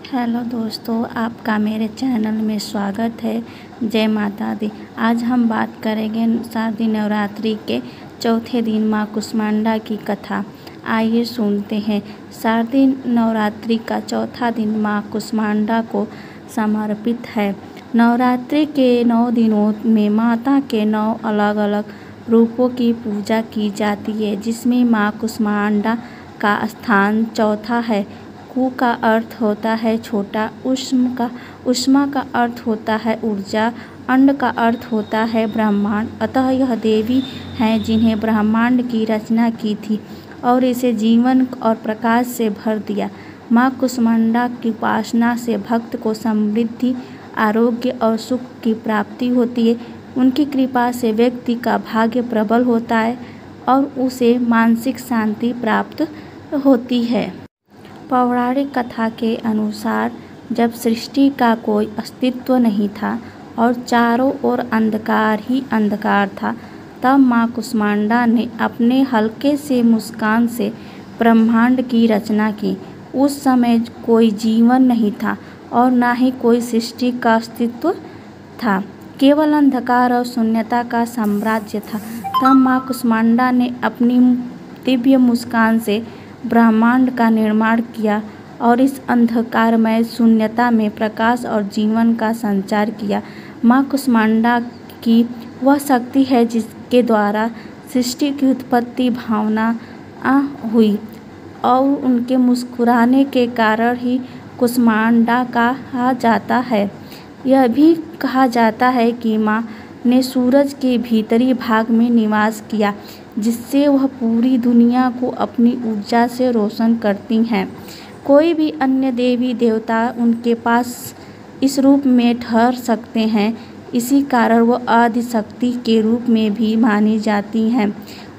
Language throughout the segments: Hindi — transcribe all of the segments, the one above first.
हेलो दोस्तों, आपका मेरे चैनल में स्वागत है। जय माता दी। आज हम बात करेंगे शारदीय नवरात्रि के चौथे दिन माँ कुष्मांडा की कथा। आइए सुनते हैं। शारदीय नवरात्रि का चौथा दिन माँ कुष्मांडा को समर्पित है। नवरात्रि के 9 दिनों में माता के 9 अलग अलग रूपों की पूजा की जाती है, जिसमें माँ कुष्मांडा का स्थान चौथा है। कु का अर्थ होता है छोटा, उष्मा का अर्थ होता है ऊर्जा, अंड का अर्थ होता है ब्रह्मांड। अतः यह देवी हैं जिन्हें ब्रह्मांड की रचना की थी और इसे जीवन और प्रकाश से भर दिया। माँ कुष्मांडा की उपासना से भक्त को समृद्धि, आरोग्य और सुख की प्राप्ति होती है। उनकी कृपा से व्यक्ति का भाग्य प्रबल होता है और उसे मानसिक शांति प्राप्त होती है। पौराणिक कथा के अनुसार जब सृष्टि का कोई अस्तित्व नहीं था और चारों ओर अंधकार ही अंधकार था, तब माँ कुष्मांडा ने अपने हल्के से मुस्कान से ब्रह्मांड की रचना की। उस समय कोई जीवन नहीं था और न ही कोई सृष्टि का अस्तित्व था, केवल अंधकार और शून्यता का साम्राज्य था। तब माँ कुष्मांडा ने अपनी दिव्य मुस्कान से ब्रह्मांड का निर्माण किया और इस अंधकारमय शून्यता में प्रकाश और जीवन का संचार किया। माँ कुष्मांडा की वह शक्ति है जिसके द्वारा सृष्टि की उत्पत्ति भावना हुई और उनके मुस्कुराने के कारण ही कुष्मांडा कहा जाता है। यह भी कहा जाता है कि माँ ने सूरज के भीतरी भाग में निवास किया, जिससे वह पूरी दुनिया को अपनी ऊर्जा से रोशन करती हैं। कोई भी अन्य देवी देवता उनके पास इस रूप में ठहर सकते हैं, इसी कारण वह आदि शक्ति के रूप में भी मानी जाती हैं।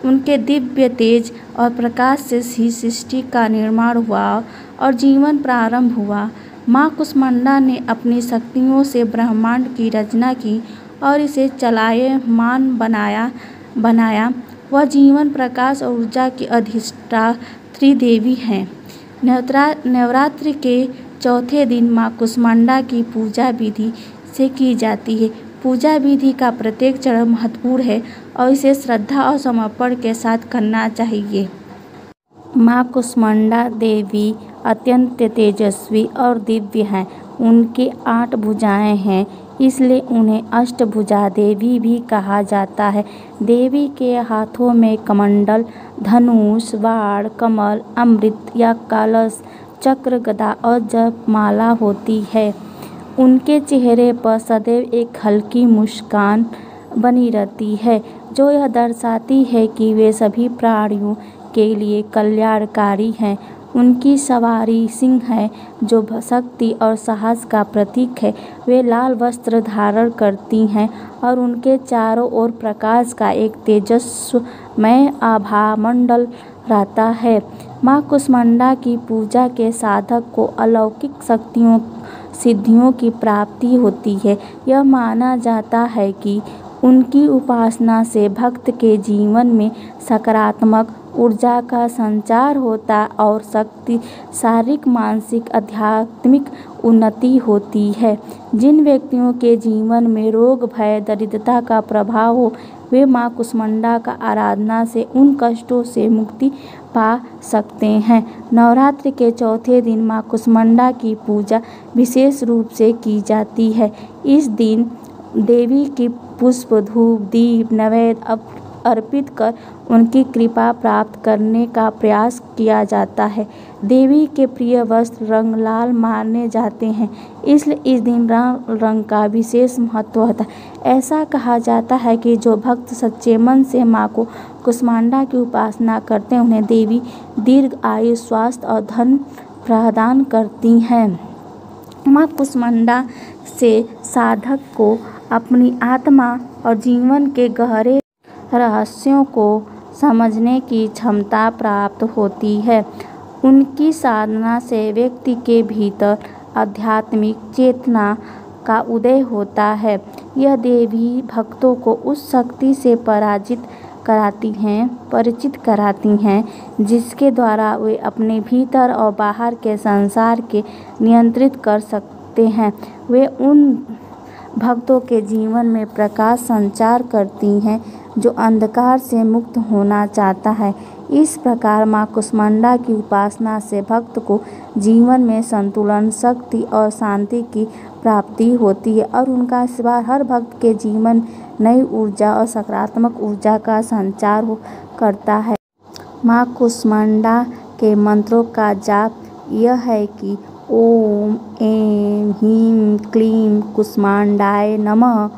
उनके दिव्य तेज और प्रकाश से ही सृष्टि का निर्माण हुआ और जीवन प्रारंभ हुआ। माँ कुष्मांडा ने अपनी शक्तियों से ब्रह्मांड की रचना की और इसे चलायमान बनाया। वह जीवन, प्रकाश और ऊर्जा की अधिष्ठात्री देवी हैं। नवरात्रि के चौथे दिन माँ कुष्मांडा की पूजा विधि से की जाती है। पूजा विधि का प्रत्येक चरण महत्वपूर्ण है और इसे श्रद्धा और समर्पण के साथ करना चाहिए। माँ कुष्मांडा देवी अत्यंत तेजस्वी और दिव्य हैं। उनके 8 भुजाएं हैं, इसलिए उन्हें अष्टभुजा देवी भी कहा जाता है। देवी के हाथों में कमंडल, धनुष, बाण, कमल, अमृत या कलश, चक्र, गदा और जपमाला होती है। उनके चेहरे पर सदैव एक हल्की मुस्कान बनी रहती है, जो यह दर्शाती है कि वे सभी प्राणियों के लिए कल्याणकारी हैं। उनकी सवारी सिंह है, जो शक्ति और साहस का प्रतीक है। वे लाल वस्त्र धारण करती हैं और उनके चारों ओर प्रकाश का एक तेजस्मय आभा मंडल रहता है। माँ कुष्मांडा की पूजा के साधक को अलौकिक शक्तियों सिद्धियों की प्राप्ति होती है। यह माना जाता है कि उनकी उपासना से भक्त के जीवन में सकारात्मक ऊर्जा का संचार होता और शक्ति, शारीरिक, मानसिक, आध्यात्मिक उन्नति होती है। जिन व्यक्तियों के जीवन में रोग, भय, दरिद्रता का प्रभाव हो, वे माँ कुष्मांडा का आराधना से उन कष्टों से मुक्ति पा सकते हैं। नवरात्रि के चौथे दिन माँ कुष्मांडा की पूजा विशेष रूप से की जाती है। इस दिन देवी की पुष्प, धूप, दीप, नैवेद्य अर्पित कर उनकी कृपा प्राप्त करने का प्रयास किया जाता है। देवी के प्रिय वस्त्र रंग लाल माने जाते हैं, इसलिए इस दिन रंग का विशेष महत्व होता है। ऐसा कहा जाता है कि जो भक्त सच्चे मन से माँ को कुष्मांडा की उपासना करते हैं, उन्हें देवी दीर्घ आयु, स्वास्थ्य और धन प्रदान करती हैं। माँ कुष्मांडा से साधक को अपनी आत्मा और जीवन के गहरे रहस्यों को समझने की क्षमता प्राप्त होती है। उनकी साधना से व्यक्ति के भीतर आध्यात्मिक चेतना का उदय होता है। यह देवी भक्तों को उस शक्ति से पराजित परिचित कराती हैं, जिसके द्वारा वे अपने भीतर और बाहर के संसार के नियंत्रित कर सकते हैं। वे उन भक्तों के जीवन में प्रकाश संचार करती हैं जो अंधकार से मुक्त होना चाहता है। इस प्रकार माँ कुष्मांडा की उपासना से भक्त को जीवन में संतुलन, शक्ति और शांति की प्राप्ति होती है और उनका आशीर्वाद हर भक्त के जीवन नई ऊर्जा और सकारात्मक ऊर्जा का संचार करता है। माँ कुष्मांडा के मंत्रों का जाप यह है कि ओम ऐं ह्रीं क्लीं कुष्मांडाय नमः,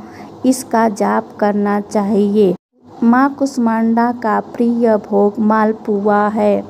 इसका जाप करना चाहिए। माँ कुष्मांडा का प्रिय भोग मालपुआ है।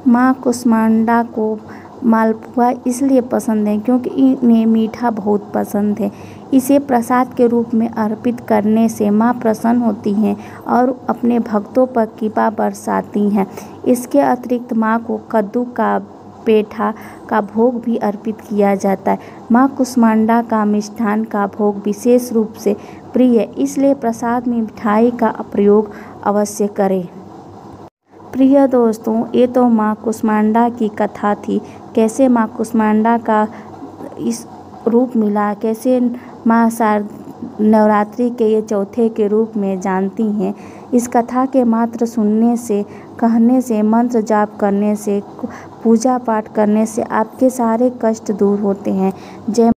माँ कुष्मांडा को मालपुआ इसलिए पसंद है क्योंकि इन्हें मीठा बहुत पसंद है। इसे प्रसाद के रूप में अर्पित करने से माँ प्रसन्न होती हैं और अपने भक्तों पर कृपा बरसाती हैं। इसके अतिरिक्त माँ को कद्दू का पेठा का भोग भी अर्पित किया जाता है। माँ कुष्मांडा का मिष्ठान का भोग विशेष रूप से प्रिय है, इसलिए प्रसाद में मिठाई का प्रयोग अवश्य करें। प्रिय दोस्तों, ये तो माँ कुष्मांडा की कथा थी। कैसे माँ कुष्मांडा का इस रूप मिला, कैसे माँ नवरात्रि के ये चौथे के रूप में जानती हैं। इस कथा के मात्र सुनने से, कहने से, मंत्र जाप करने से, पूजा पाठ करने से आपके सारे कष्ट दूर होते हैं। जय